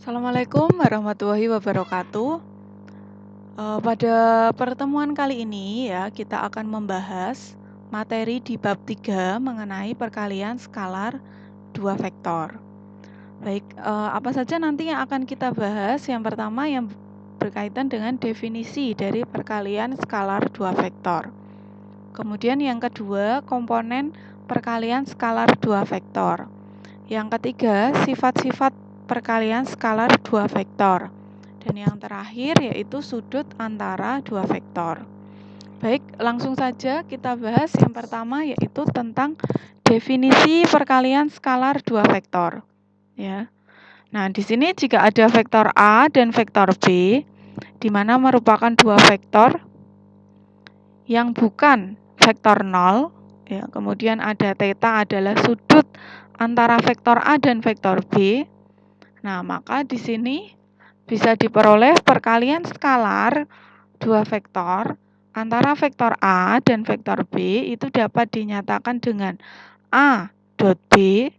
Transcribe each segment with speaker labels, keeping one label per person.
Speaker 1: Assalamualaikum warahmatullahi wabarakatuh. Pada pertemuan kali ini ya, kita akan membahas materi di bab 3 mengenai perkalian skalar 2 vektor. Baik, apa saja nanti yang akan kita bahas? Yang pertama yang berkaitan dengan definisi dari perkalian skalar 2 vektor. Kemudian yang kedua, komponen perkalian skalar 2 vektor. Yang ketiga, sifat-sifat perkalian skalar 2 vektor. Dan yang terakhir yaitu sudut antara 2 vektor. Baik, langsung saja kita bahas yang pertama yaitu tentang definisi perkalian skalar 2 vektor. Ya. Nah, di sini jika ada vektor A dan vektor B, di mana merupakan dua vektor yang bukan vektor 0, ya, kemudian ada theta adalah sudut antara vektor A dan vektor B. Nah, maka di sini bisa diperoleh perkalian skalar 2 vektor antara vektor A dan vektor B itu dapat dinyatakan dengan A dot B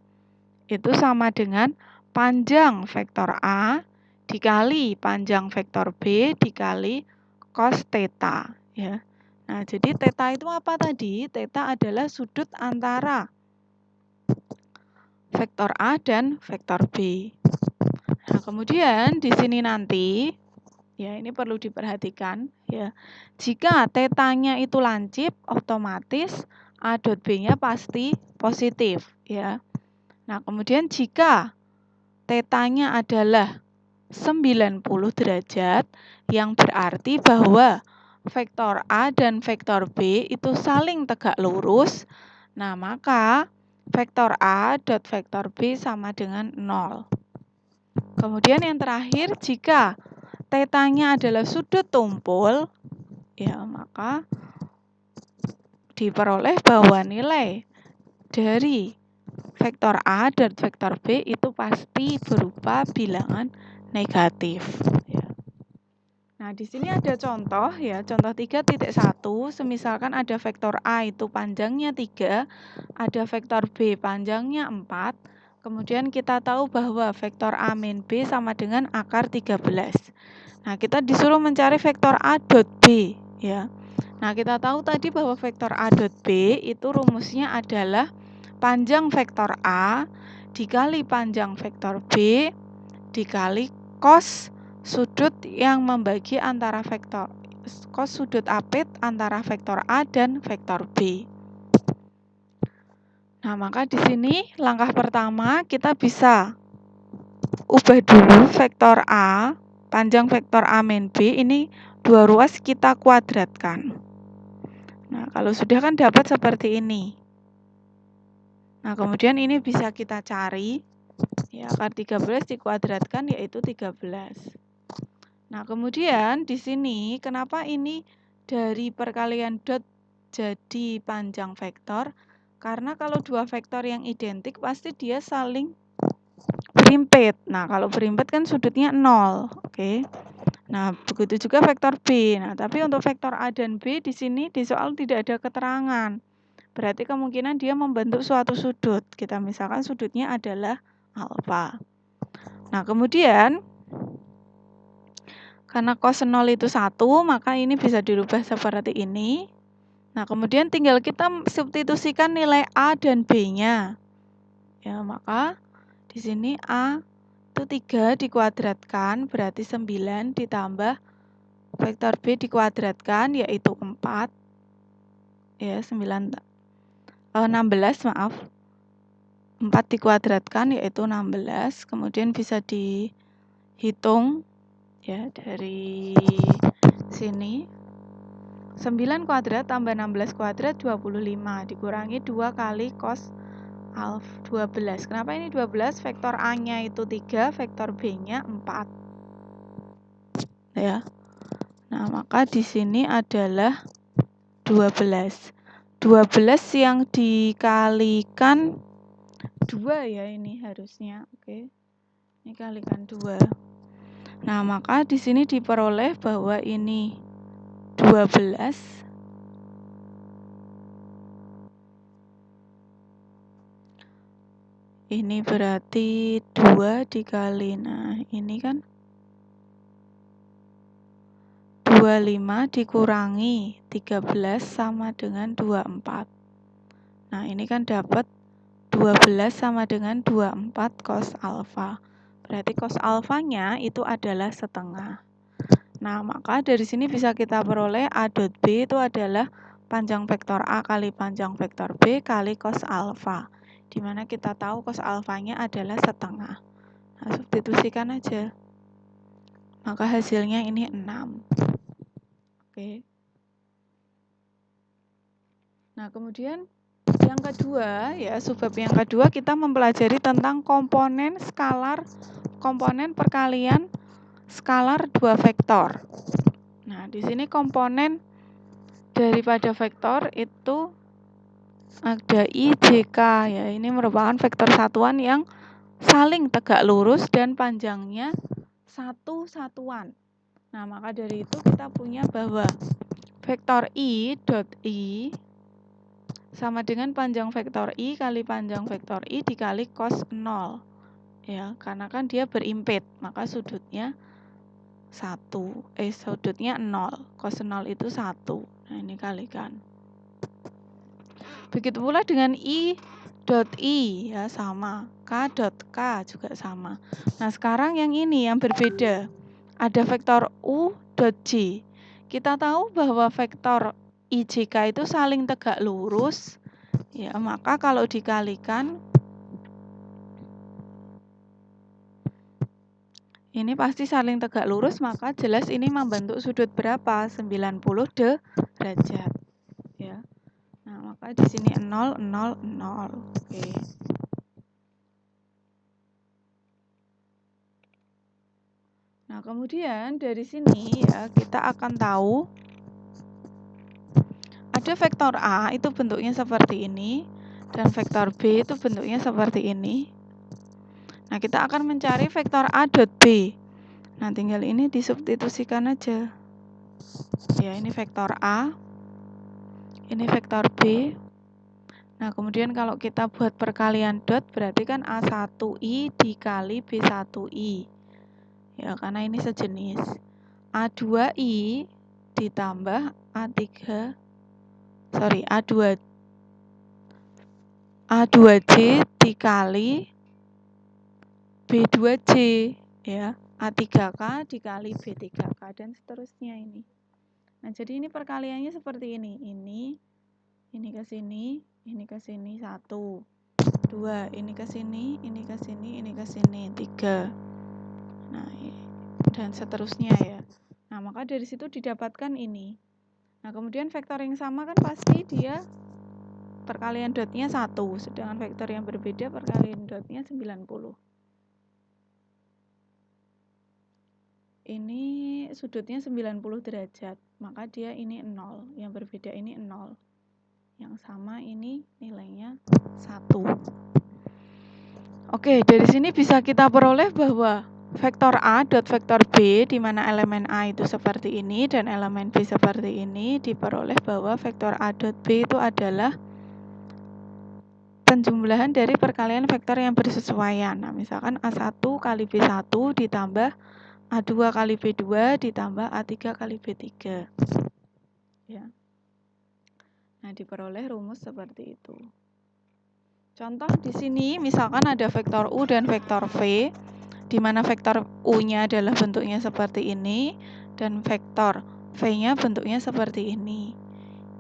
Speaker 1: itu sama dengan panjang vektor A dikali panjang vektor B dikali cos theta, ya. Nah, jadi theta itu apa tadi? Theta adalah sudut antara vektor A dan vektor B. Nah, kemudian di sini nanti, ya ini perlu diperhatikan, ya. Jika tetanya itu lancip, otomatis A dot B-nya pasti positif, ya. Nah, kemudian jika tetanya adalah 90 derajat, yang berarti bahwa vektor A dan vektor B itu saling tegak lurus. Nah, maka vektor A dot vektor B sama dengan 0. Kemudian yang terakhir, jika tetanya adalah sudut tumpul, ya maka diperoleh bahwa nilai dari vektor A dan vektor B itu pasti berupa bilangan negatif. Ya. Nah, di sini ada contoh ya, contoh 3.1, semisalkan ada vektor A itu panjangnya 3, ada vektor B panjangnya 4, kemudian kita tahu bahwa vektor A min B sama dengan akar 13. Nah, kita disuruh mencari vektor A dot B, ya. Nah, kita tahu tadi bahwa vektor A dot B itu rumusnya adalah panjang vektor A dikali panjang vektor B dikali cos sudut yang membagi antara vektor cos sudut apit antara vektor A dan vektor B. Nah, maka di sini langkah pertama kita bisa ubah dulu vektor A, panjang vektor A min B ini dua ruas kita kuadratkan. Nah, kalau sudah kan dapat seperti ini. Nah, kemudian ini bisa kita cari, ya, akar 13 dikuadratkan yaitu 13. Nah, kemudian di sini kenapa ini dari perkalian dot jadi panjang vektor? Karena kalau dua vektor yang identik pasti dia saling berimpit. Nah, kalau berimpit kan sudutnya 0, oke. Nah, begitu juga vektor B. Nah, tapi untuk vektor A dan B di sini di soal tidak ada keterangan. Berarti kemungkinan dia membentuk suatu sudut. Kita misalkan sudutnya adalah alfa. Nah, kemudian karena cos 0 itu 1, maka ini bisa dirubah seperti ini. Nah, kemudian tinggal kita substitusikan nilai A dan B-nya. Ya, maka di sini A itu 3 dikuadratkan, berarti 9 ditambah vektor B dikuadratkan, yaitu 4. Ya, 16, maaf. 4 dikuadratkan, yaitu 16. Kemudian bisa dihitung, ya, dari sini 9 kuadrat tambah 16 kuadrat 25 dikurangi 2 kali cos alf 12. Kenapa ini 12? Vektor A nya itu 3, vektor B nya 4, ya. Nah, maka di sini adalah 12 yang dikalikan 2, ya, ini harusnya, oke. Ini kalikan 2. Nah, maka di sini diperoleh bahwa ini 12 Ini berarti 2 dikali, nah ini kan 25 dikurangi 13 sama dengan 24. Nah ini kan dapat 12 sama dengan 24 cos alfa. Berarti cos alfanya itu adalah setengah. Nah, maka dari sini bisa kita peroleh A dot B itu adalah panjang vektor A kali panjang vektor B kali cos alfa. Dimana kita tahu cos alfanya adalah setengah. Nah, substitusikan aja. Maka hasilnya ini 6. Oke. Nah, kemudian yang kedua, ya, subbab yang kedua kita mempelajari tentang komponen skalar, komponen perkalian skalar dua vektor. Nah, di sini komponen daripada vektor itu ada I, J, K, ya. Ini merupakan vektor satuan yang saling tegak lurus dan panjangnya satu satuan. Nah, maka dari itu kita punya bahwa vektor I dot I sama dengan panjang vektor I kali panjang vektor I dikali cos 0. Ya, karena kan dia berimpit, maka sudutnya 1. Sudutnya 0. Cos 0 itu 1. Nah, ini kalikan. Begitu pula dengan I dot I, ya sama. K dot K juga sama. Nah, sekarang yang ini yang berbeda. Ada vektor U dot J. Kita tahu bahwa vektor IJK itu saling tegak lurus. Ya, maka kalau dikalikan ini pasti saling tegak lurus, maka jelas ini membentuk sudut berapa? 90 derajat. Ya. Nah, maka di sini 0 0 0. Oke. Nah, kemudian dari sini ya kita akan tahu ada vektor A itu bentuknya seperti ini dan vektor B itu bentuknya seperti ini. Nah, kita akan mencari vektor A dot B. Nah, tinggal ini disubstitusikan aja. Ya, ini vektor A. Ini vektor B. Nah, kemudian kalau kita buat perkalian dot berarti kan A1I dikali B1I. Ya, karena ini sejenis. A2I ditambah A2J dikali B2J, ya. A3K dikali B3K dan seterusnya ini. Nah, jadi ini perkaliannya seperti ini. Ini ke sini, ini ke sini 1. 2, ini ke sini, ini ke sini, ini ke sini 3. Nah, dan seterusnya ya. Nah, maka dari situ didapatkan ini. Nah, kemudian vektor yang sama kan pasti dia perkalian dotnya 1, sedangkan vektor yang berbeda perkalian dotnya 90. Ini sudutnya 90 derajat, maka dia ini 0, yang berbeda ini 0. Yang sama ini nilainya 1. Oke, dari sini bisa kita peroleh bahwa vektor A dot vektor B, di mana elemen A itu seperti ini dan elemen B seperti ini, diperoleh bahwa vektor A dot B itu adalah penjumlahan dari perkalian vektor yang bersesuaian. Nah, misalkan A1 kali B1 ditambah A2 kali B2 ditambah A3 kali B3. Ya. Nah, diperoleh rumus seperti itu. Contoh di sini misalkan ada vektor U dan vektor V, di mana vektor U-nya adalah bentuknya seperti ini dan vektor V-nya bentuknya seperti ini.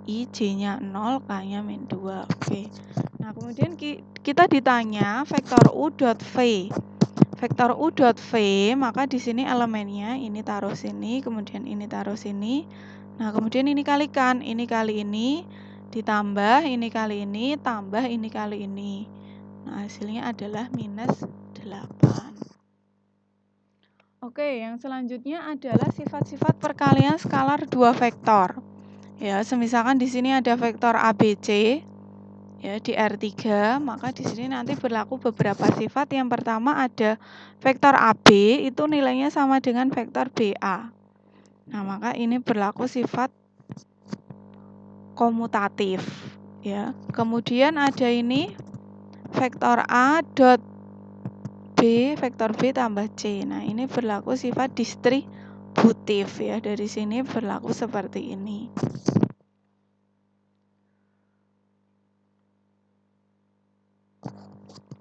Speaker 1: I, J-nya 0, K-nya min 2. Oke. Nah, kemudian kita ditanya vektor U dot V. Vektor U dot V, maka di sini elemennya ini taruh sini, kemudian ini taruh sini. Nah, kemudian ini kalikan, ini kali ini, ditambah ini kali ini, tambah ini kali ini. Nah, hasilnya adalah minus 8. Oke, yang selanjutnya adalah sifat-sifat perkalian skalar dua vektor. Ya, semisalkan di sini ada vektor ABC, ya, di R3, maka di sini nanti berlaku beberapa sifat. Yang pertama ada vektor AB itu nilainya sama dengan vektor BA. Nah, maka ini berlaku sifat komutatif, ya. Kemudian ada ini vektor A dot B, vektor B tambah C. Nah, ini berlaku sifat distributif ya. Dari sini berlaku seperti ini.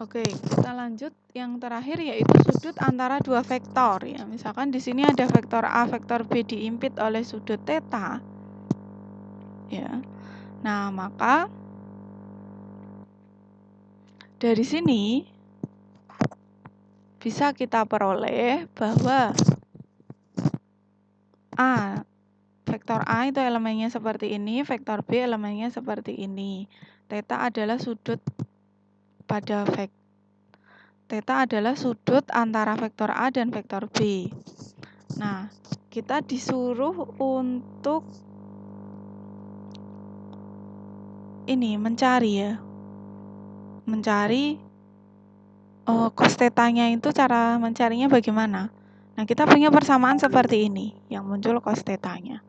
Speaker 1: Oke, kita lanjut yang terakhir yaitu sudut antara dua vektor ya. Misalkan di sini ada vektor A, vektor B diimpit oleh sudut theta. Ya. Nah, maka dari sini bisa kita peroleh bahwa A, vektor A itu elemennya seperti ini, vektor B elemennya seperti ini. Theta adalah sudut pada theta adalah sudut antara vektor A dan vektor B. Nah, kita disuruh untuk ini mencari ya. Mencari cos theta-nya itu cara mencarinya bagaimana? Nah, kita punya persamaan seperti ini yang muncul cos theta-nya.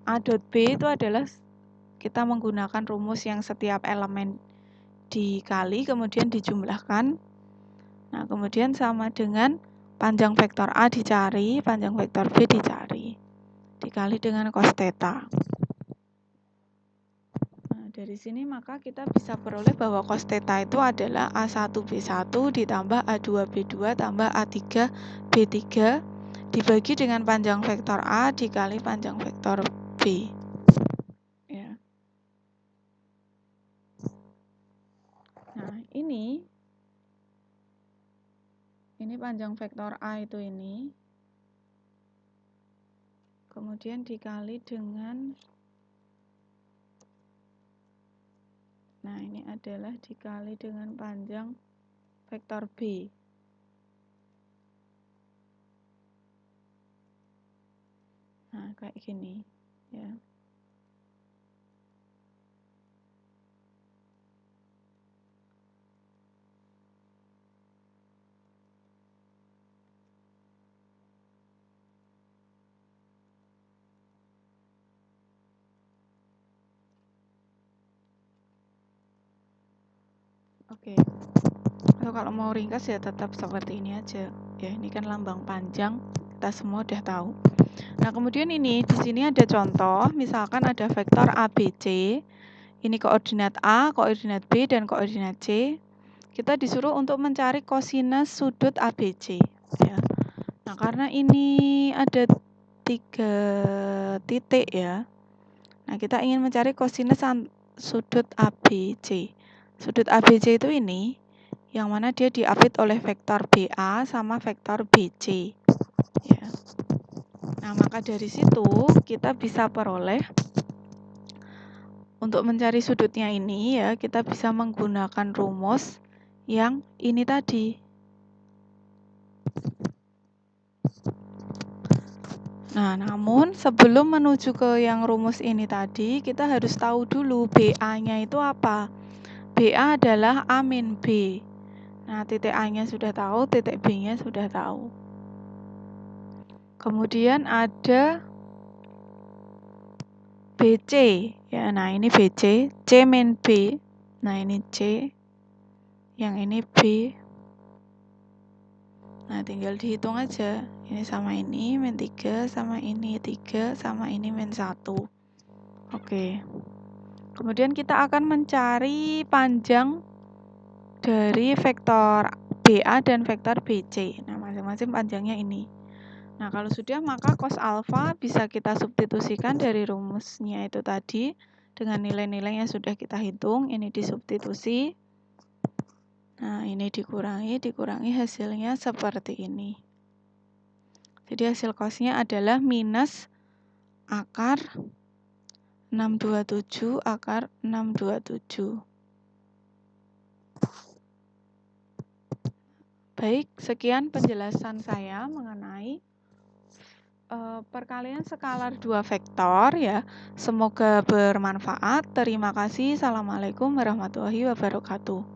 Speaker 1: A dot B itu adalah kita menggunakan rumus yang setiap elemen dikali kemudian dijumlahkan. Nah, kemudian sama dengan panjang vektor A dicari, panjang vektor B dicari. Dikali dengan cos theta. Nah, dari sini maka kita bisa peroleh bahwa cos theta itu adalah A1B1 ditambah A2B2 tambah A3B3 dibagi dengan panjang vektor A dikali panjang vektor B. Ya. Nah, ini panjang vektor A itu ini. Kemudian dikali dengan, nah ini adalah dikali dengan panjang vektor B. Nah, kayak gini ya. Oke. Atau kalau mau ringkas ya tetap seperti ini aja. Ya, ini kan lambang panjang, kita semua udah tahu. Nah, kemudian ini di sini ada contoh, misalkan ada vektor ABC. Ini koordinat A, koordinat B, dan koordinat C. Kita disuruh untuk mencari kosinus sudut ABC. Ya. Nah, karena ini ada 3 titik ya. Nah, kita ingin mencari kosinus sudut ABC. Sudut ABC itu ini, yang mana dia diapit oleh vektor BA sama vektor BC. Ya. Nah, maka dari situ kita bisa peroleh untuk mencari sudutnya ini ya, kita bisa menggunakan rumus yang ini tadi. Nah, namun sebelum menuju ke yang rumus ini tadi, kita harus tahu dulu BA-nya itu apa. BA adalah A min B. Nah, titik A-nya sudah tahu, titik B-nya sudah tahu. Kemudian ada BC. Ya, nah ini BC, C min B. Nah, ini C. Yang ini B. Nah, tinggal dihitung aja. Ini sama ini, min 3, sama ini 3, sama ini min 1. Oke. Kemudian kita akan mencari panjang dari vektor BA dan vektor BC. Nah, masing-masing panjangnya ini. Nah, kalau sudah maka cos alfa bisa kita substitusikan dari rumusnya itu tadi dengan nilai-nilai yang sudah kita hitung. Ini disubstitusi. Nah, ini dikurangi hasilnya seperti ini. Jadi hasil cosnya adalah minus akar 627 akar 627. Baik, sekian penjelasan saya mengenai perkalian skalar dua vektor ya. Semoga bermanfaat. Terima kasih. Assalamualaikum warahmatullahi wabarakatuh.